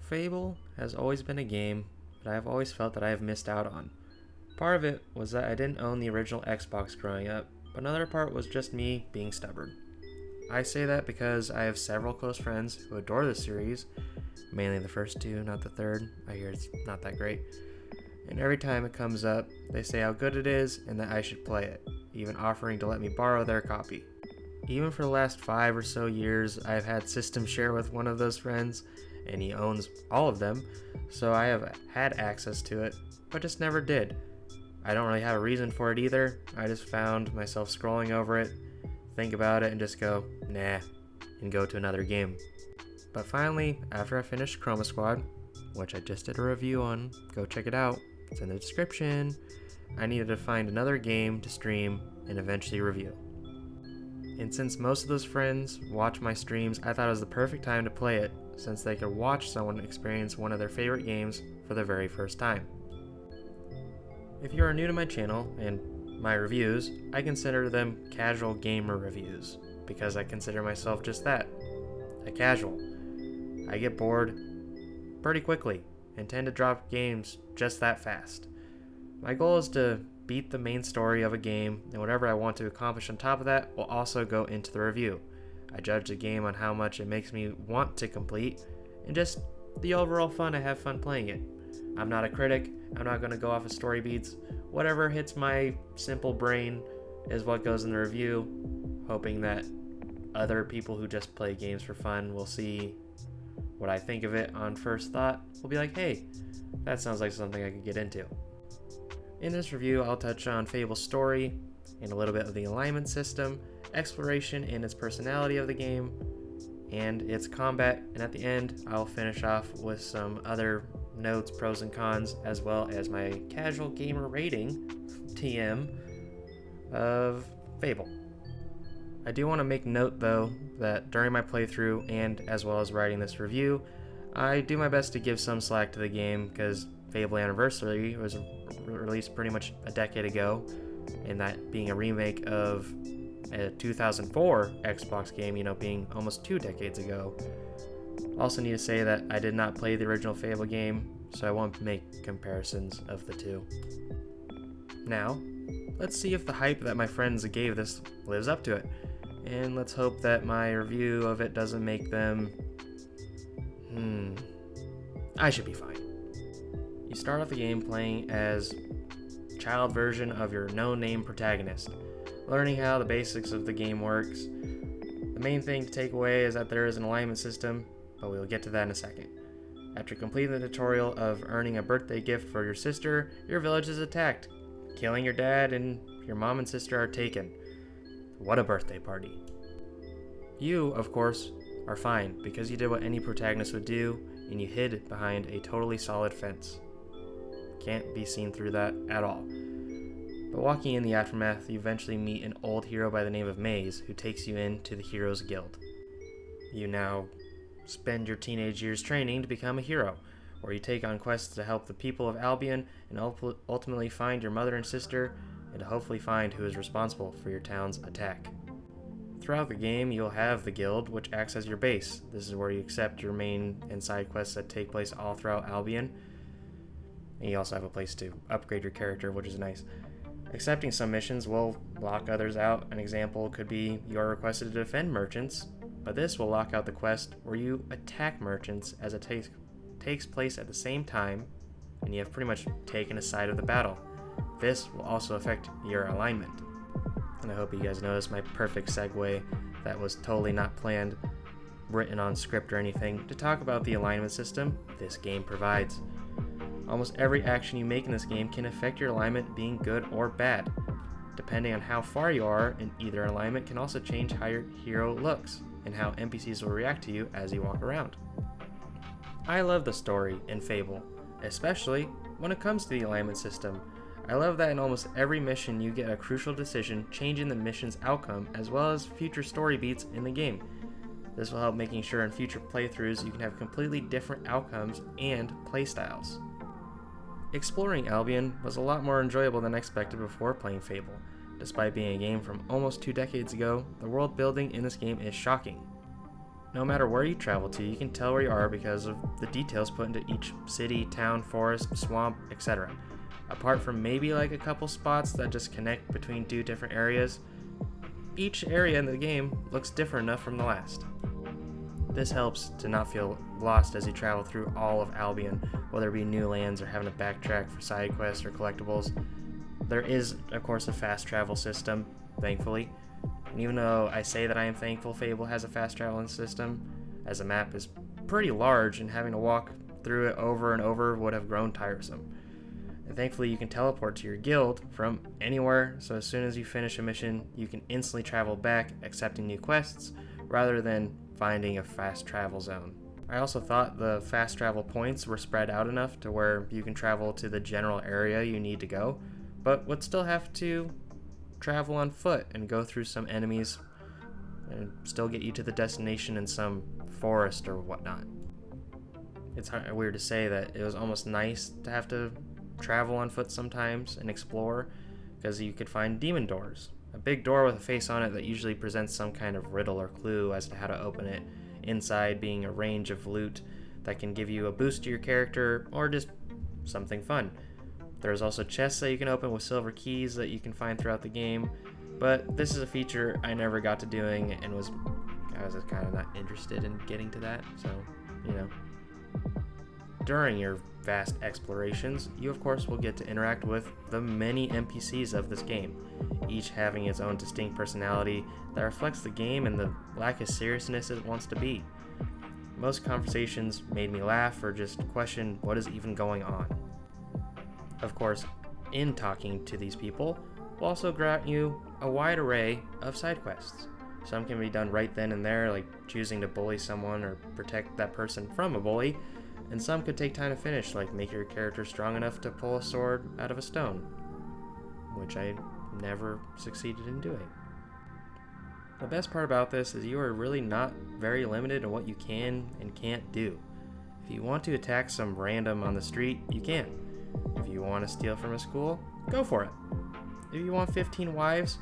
Fable has always been a game that I have always felt that I have missed out on. Part of it was that I didn't own the original Xbox growing up, but another part was just me being stubborn. I say that because I have several close friends who adore the series, mainly the first two, not the third. I hear it's not that great. And every time it comes up, they say how good it is and that I should play it, even offering to let me borrow their copy. Even for the last 5 or so years, I've had system share with one of those friends, and he owns all of them, so I have had access to it, but just never did. I don't really have a reason for it either. I just found myself scrolling over it, think about it, and just go, nah, and go to another game. But finally, after I finished Chroma Squad, which I just did a review on, go check it out, it's in the description, I needed to find another game to stream and eventually review. And since most of those friends watch my streams, I thought it was the perfect time to play it, since they could watch someone experience one of their favorite games for the very first time. If you are new to my channel and my reviews, I consider them casual gamer reviews, because I consider myself just that, a casual. I get bored pretty quickly and tend to drop games just that fast. My goal is to beat the main story of a game, and whatever I want to accomplish on top of that will also go into the review. I judge the game on how much it makes me want to complete, and just the overall fun I have fun playing it. I'm not a critic, I'm not going to go off of story beats. Whatever hits my simple brain is what goes in the review, hoping that other people who just play games for fun will see what I think of it on first thought, will be like, hey, that sounds like something I could get into. In this review, I'll touch on Fable's story, and a little bit of the alignment system, exploration and its personality of the game, and its combat, and at the end, I'll finish off with some other notes, pros and cons, as well as my casual gamer rating, TM, of Fable. I do want to make note, though, that during my playthrough, and as well as writing this review, I do my best to give some slack to the game, because Fable Anniversary was released pretty much a decade ago, and that being a remake of a 2004 Xbox game, being almost 2 decades ago. Also need to say that I did not play the original Fable game, so I won't make comparisons of the two. Now, let's see if the hype that my friends gave this lives up to it, and let's hope that my review of it doesn't make them... I should be fine. You start off the game playing as child version of your no-name protagonist, learning how the basics of the game works. The main thing to take away is that there is an alignment system, but we will get to that in a second. After completing the tutorial of earning a birthday gift for your sister, your village is attacked, killing your dad, and your mom and sister are taken. What a birthday party. You, of course, are fine because you did what any protagonist would do, and you hid behind a totally solid fence. Can't be seen through that at all. But walking in the aftermath, you eventually meet an old hero by the name of Maze, who takes you into the Heroes Guild. You now spend your teenage years training to become a hero, where you take on quests to help the people of Albion and ultimately find your mother and sister, and to hopefully find who is responsible for your town's attack. Throughout the game, you'll have the guild, which acts as your base. This is where you accept your main and side quests that take place all throughout Albion. And you also have a place to upgrade your character, which is nice. Accepting some missions will lock others out. An example could be you are requested to defend merchants, but this will lock out the quest where you attack merchants as it takes place at the same time, and you have pretty much taken a side of the battle. This will also affect your alignment. And I hope you guys noticed my perfect segue that was totally not planned, written on script or anything, to talk about the alignment system this game provides. Almost every action you make in this game can affect your alignment being good or bad. Depending on how far you are in either alignment can also change how your hero looks and how NPCs will react to you as you walk around. I love the story in Fable, especially when it comes to the alignment system. I love that in almost every mission you get a crucial decision changing the mission's outcome as well as future story beats in the game. This will help making sure in future playthroughs you can have completely different outcomes and playstyles. Exploring Albion was a lot more enjoyable than expected before playing Fable. Despite being a game from almost 2 decades ago, the world building in this game is shocking. no matter where you travel to, you can tell where you are because of the details put into each city, town, forest, swamp, etc. Apart from maybe like a couple spots that just connect between two different areas, each area in the game looks different enough from the last. This helps to not feel lost as you travel through all of Albion, whether it be new lands or having to backtrack for side quests or collectibles. There is, of course, a fast travel system, thankfully. And even though I say that I am thankful Fable has a fast traveling system, as the map is pretty large and having to walk through it over and over would have grown tiresome. And thankfully you can teleport to your guild from anywhere, so as soon as you finish a mission, you can instantly travel back, accepting new quests, rather than finding a fast travel zone. I also thought the fast travel points were spread out enough to where you can travel to the general area you need to go, but would still have to travel on foot and go through some enemies and still get you to the destination in some forest or whatnot. It's weird to say that it was almost nice to have to travel on foot sometimes and explore, because you could find demon doors, a big door with a face on it that usually presents some kind of riddle or clue as to how to open it, inside being a range of loot that can give you a boost to your character or just something fun. There's also chests that you can open with silver keys that you can find throughout the game, but this is a feature I never got to doing and I was just kind of not interested in getting to that, so, During your vast explorations, you of course will get to interact with the many NPCs of this game, each having its own distinct personality that reflects the game and the lack of seriousness it wants to be. Most conversations made me laugh or just question what is even going on. Of course, in talking to these people, will also grant you a wide array of side quests. Some can be done right then and there, like choosing to bully someone or protect that person from a bully, and some could take time to finish, like make your character strong enough to pull a sword out of a stone, which I never succeeded in doing. The best part about this is you are really not very limited in what you can and can't do. If you want to attack some random on the street, you can. If you want to steal from a school, go for it. If you want 15 wives,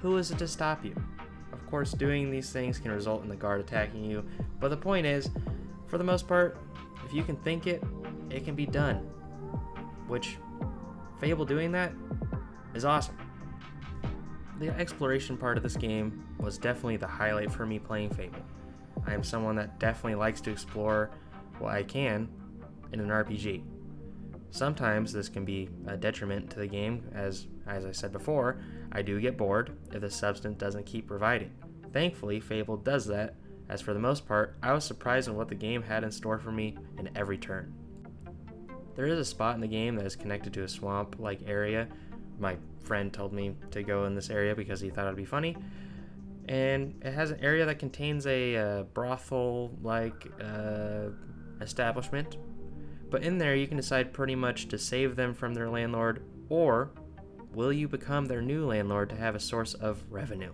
who is it to stop you? Of course, doing these things can result in the guard attacking you, but the point is, for the most part, if you can think it, it can be done. Which, Fable doing that is awesome. The exploration part of this game was definitely the highlight for me playing Fable. I am someone that definitely likes to explore what I can in an RPG. Sometimes this can be a detriment to the game, as I said before, I do get bored if the substance doesn't keep providing. Thankfully, Fable does that, as for the most part, I was surprised at what the game had in store for me in every turn. There is a spot in the game that is connected to a swamp-like area. My friend told me to go in this area because he thought it would be funny, and it has an area that contains a brothel-like establishment. But in there, you can decide pretty much to save them from their landlord, or will you become their new landlord to have a source of revenue?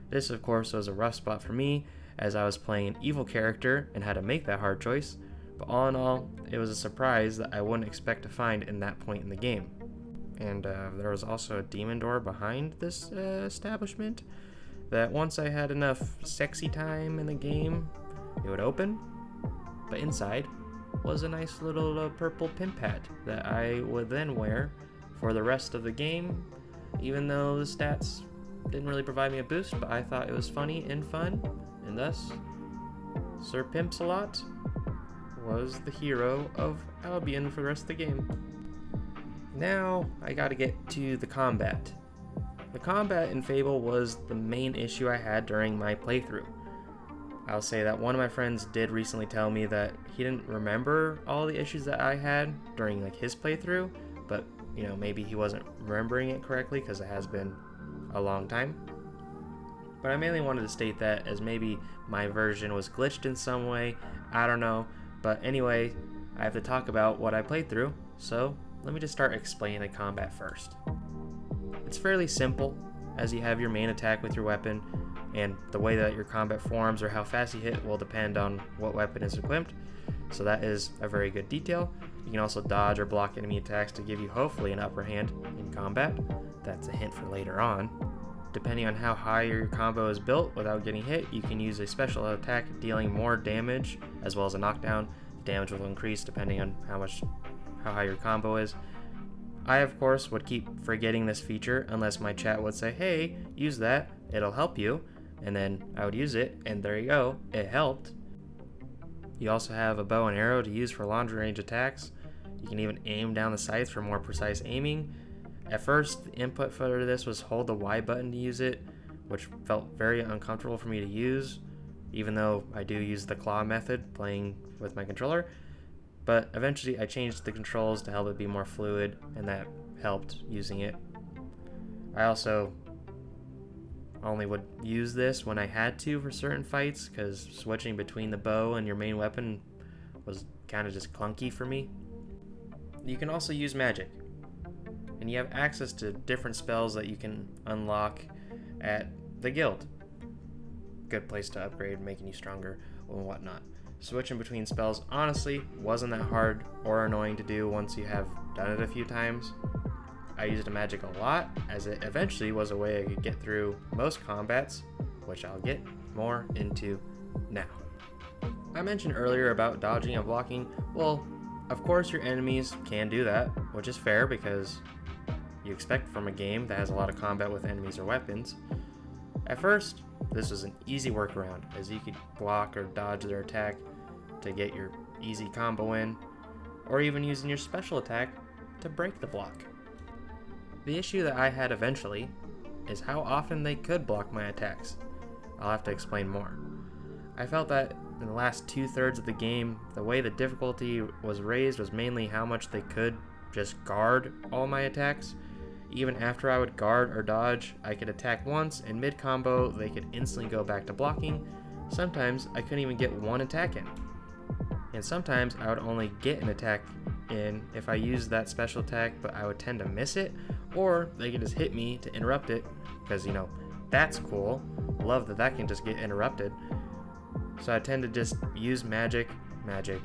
This, of course, was a rough spot for me, as I was playing an evil character and had to make that hard choice, but all in all, it was a surprise that I wouldn't expect to find in that point in the game. And there was also a demon door behind this establishment that once I had enough sexy time in the game, it would open, but inside was a nice little purple pimp hat that I would then wear for the rest of the game, even though the stats didn't really provide me a boost, but I thought it was funny and fun, and thus Sir Pimps-a-Lot was the hero of Albion for the rest of the game. Now I gotta get to the combat. The combat in Fable was the main issue I had during my playthrough. I'll say that one of my friends did recently tell me that he didn't remember all the issues that I had during his playthrough, but maybe he wasn't remembering it correctly because it has been a long time. But I mainly wanted to state that as maybe my version was glitched in some way, I don't know. But anyway, I have to talk about what I played through, so let me just start explaining the combat first. It's fairly simple, as you have your main attack with your weapon, and the way that your combat forms or how fast you hit will depend on what weapon is equipped, so that is a very good detail. You can also dodge or block enemy attacks to give you hopefully an upper hand in combat. That's a hint for later on. depending on how high your combo is built without getting hit, you can use a special attack dealing more damage as well as a knockdown. The damage will increase depending on how high your combo is. I, of course, would keep forgetting this feature unless my chat would say, hey, use that, it'll help you. And then I would use it, and there you go, it helped. You also have a bow and arrow to use for longer range attacks. You can even aim down the sights for more precise aiming. At first, the input for this was hold the Y button to use it, which felt very uncomfortable for me to use, even though I do use the claw method playing with my controller. But eventually I changed the controls to help it be more fluid, and that helped using it. I also only would use this when I had to for certain fights, because switching between the bow and your main weapon was kind of just clunky for me. You can also use magic, and you have access to different spells that you can unlock at the guild. Good place to upgrade, making you stronger and whatnot. Switching between spells honestly wasn't that hard or annoying to do once you have done it a few times. I used a magic a lot, as it eventually was a way I could get through most combats, which I'll get more into now. I mentioned earlier about dodging and blocking. Well, of course your enemies can do that, which is fair because you expect from a game that has a lot of combat with enemies or weapons. At first, this was an easy workaround, as you could block or dodge their attack to get your easy combo in, or even using your special attack to break the block. The issue that I had eventually is how often they could block my attacks. I'll have to explain more. I felt that in the last 2/3 of the game, the way the difficulty was raised was mainly how much they could just guard all my attacks. Even after I would guard or dodge, I could attack once, and mid-combo, they could instantly go back to blocking. Sometimes I couldn't even get one attack in. And sometimes I would only get an attack in if I used that special attack, but I would tend to miss it, or they could just hit me to interrupt it, because, that's cool. Love that can just get interrupted. So I tend to just use magic. Magic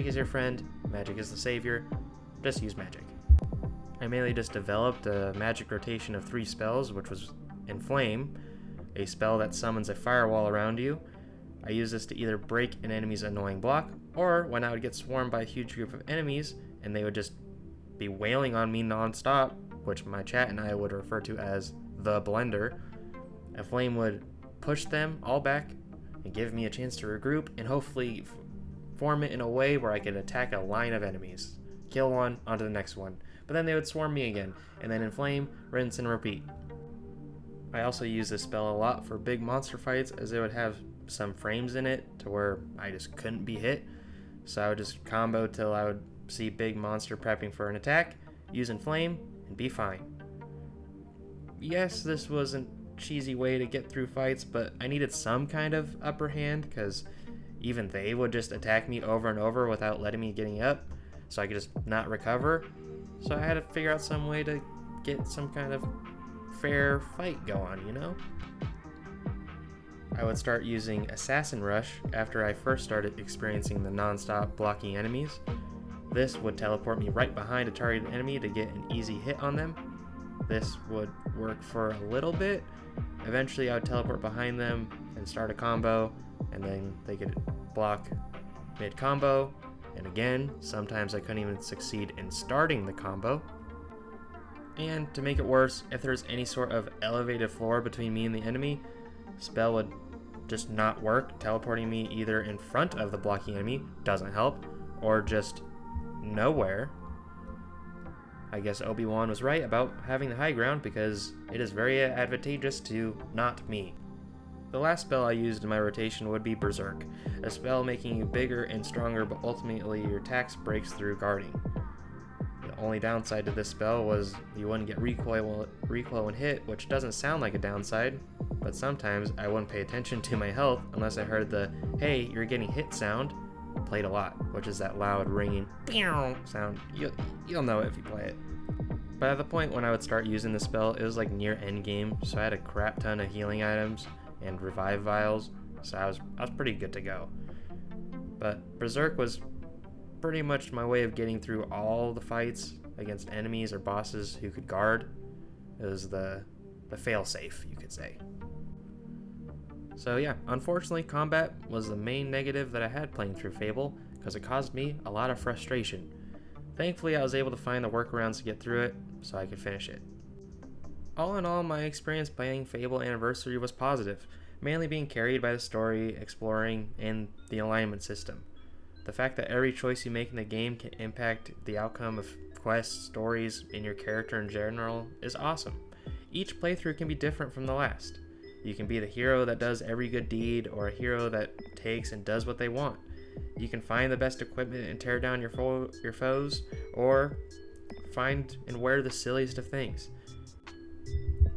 is your friend, magic is the savior, just use magic. I mainly just developed a magic rotation of 3 spells, which was Inflame, a spell that summons a firewall around you. I use this to either break an enemy's annoying block, or when I would get swarmed by a huge group of enemies, and they would just be wailing on me non-stop, which my chat and I would refer to as the blender. A flame would push them all back and give me a chance to regroup and hopefully form it in a way where I could attack a line of enemies. Kill one, onto the next one. But then they would swarm me again, and then inflame, rinse, and repeat. I also use this spell a lot for big monster fights, as it would have some frames in it to where I just couldn't be hit. So I would just combo till I would see big monster prepping for an attack, use inflame, and be fine. Yes, this was a cheesy way to get through fights, but I needed some kind of upper hand, because even they would just attack me over and over without letting me getting up, so I could just not recover. So I had to figure out some way to get some kind of fair fight going, I would start using Assassin Rush after I first started experiencing the non-stop blocking enemies. This would teleport me right behind a targeted enemy to get an easy hit on them. This would work for a little bit. Eventually I would teleport behind them and start a combo, and then they could block mid-combo. And again, sometimes I couldn't even succeed in starting the combo. And to make it worse, if there's any sort of elevated floor between me and the enemy, spell would just not work, teleporting me either in front of the blocking enemy, doesn't help, or just nowhere. I guess Obi-Wan was right about having the high ground, because it is very advantageous to not me. The last spell I used in my rotation would be Berserk, a spell making you bigger and stronger, but ultimately your attacks breaks through guarding. The only downside to this spell was you wouldn't get recoil when hit, which doesn't sound like a downside, but sometimes I wouldn't pay attention to my health unless I heard the "hey, you're getting hit" sound played a lot, which is that loud ringing sound. You'll know it if you play it. But at the point when I would start using the spell, it was like near end game, so I had a crap ton of healing items and revive vials, so I was pretty good to go. But Berserk was pretty much my way of getting through all the fights against enemies or bosses who could guard. It was the the failsafe, you could say. So yeah, unfortunately combat was the main negative that I had playing through Fable, because it caused me a lot of frustration. Thankfully I was able to find the workarounds to get through it, so I could finish it. All in all, my experience playing Fable Anniversary was positive, mainly being carried by the story, exploring, and the alignment system. The fact that every choice you make in the game can impact the outcome of quests, stories, and your character in general is awesome. Each playthrough can be different from the last. You can be the hero that does every good deed, or a hero that takes and does what they want. You can find the best equipment and tear down your foes, or find and wear the silliest of things.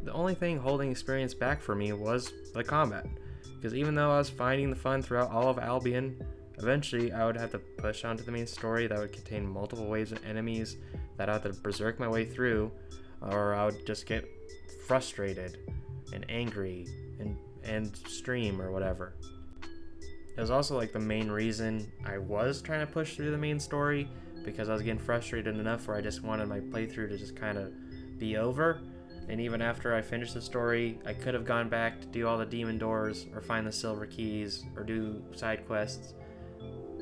The only thing holding experience back for me was the combat, because even though I was finding the fun throughout all of Albion, eventually I would have to push onto the main story that would contain multiple waves of enemies that I had to berserk my way through, or I would just get frustrated and angry and stream or whatever. It was also like the main reason I was trying to push through the main story, because I was getting frustrated enough where I just wanted my playthrough to just kind of be over. And even after I finished the story, I could have gone back to do all the demon doors, or find the silver keys, or do side quests,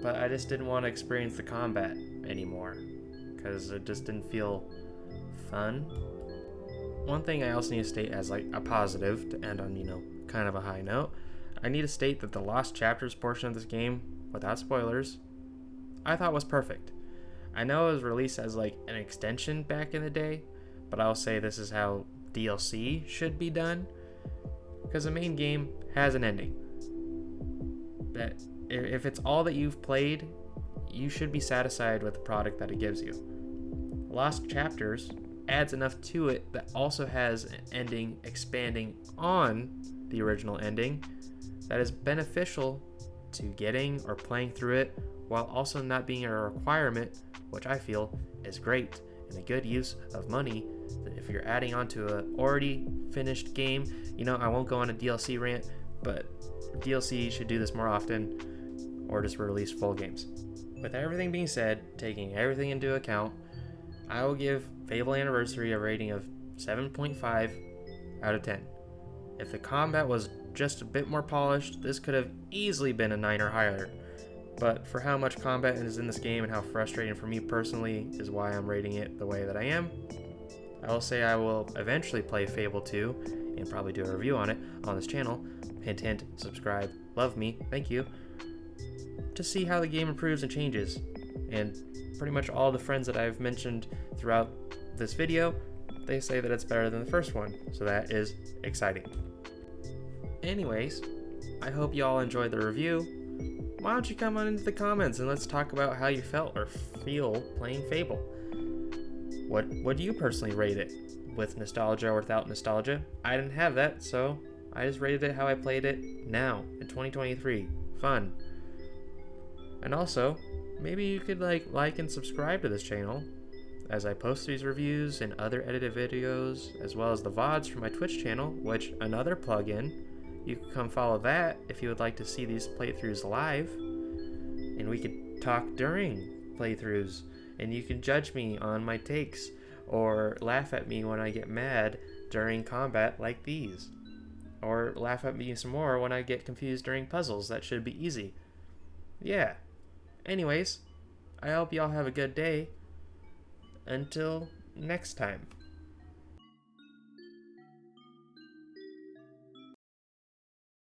but I just didn't want to experience the combat anymore, because it just didn't feel fun. One thing I also need to state as like a positive, to end on, kind of a high note, I need to state that the Lost Chapters portion of this game, without spoilers, I thought was perfect. I know it was released as like an extension back in the day, but I'll say this is how DLC should be done, because the main game has an ending. That if it's all that you've played, you should be satisfied with the product that it gives you. Lost Chapters adds enough to it that also has an ending expanding on the original ending that is beneficial to getting or playing through it, while also not being a requirement, which I feel is great and a good use of money. If you're adding on to an already finished game, I won't go on a DLC rant, but DLC should do this more often, or just release full games. With everything being said, taking everything into account, I will give Fable Anniversary a rating of 7.5 out of 10. If the combat was just a bit more polished, this could have easily been a 9 or higher. But for how much combat is in this game and how frustrating for me personally is why I'm rating it the way that I am. I will say I will eventually play Fable 2 and probably do a review on it on this channel. Hint, hint, subscribe, love me, thank you. To see how the game improves and changes. And pretty much all the friends that I've mentioned throughout this video, they say that it's better than the first one, so that is exciting. Anyways, I hope you all enjoyed the review. Why don't you come on into the comments and let's talk about how you felt or feel playing Fable. What do you personally rate it? With nostalgia or without nostalgia? I didn't have that, so I just rated it how I played it now, in 2023. Fun. And also, maybe you could like and subscribe to this channel, as I post these reviews and other edited videos, as well as the VODs from my Twitch channel, which, another plug-in. You can come follow that if you would like to see these playthroughs live, and we could talk during playthroughs, and you can judge me on my takes, or laugh at me when I get mad during combat like these, or laugh at me some more when I get confused during puzzles that should be easy. Yeah. Anyways, I hope y'all have a good day. Until next time.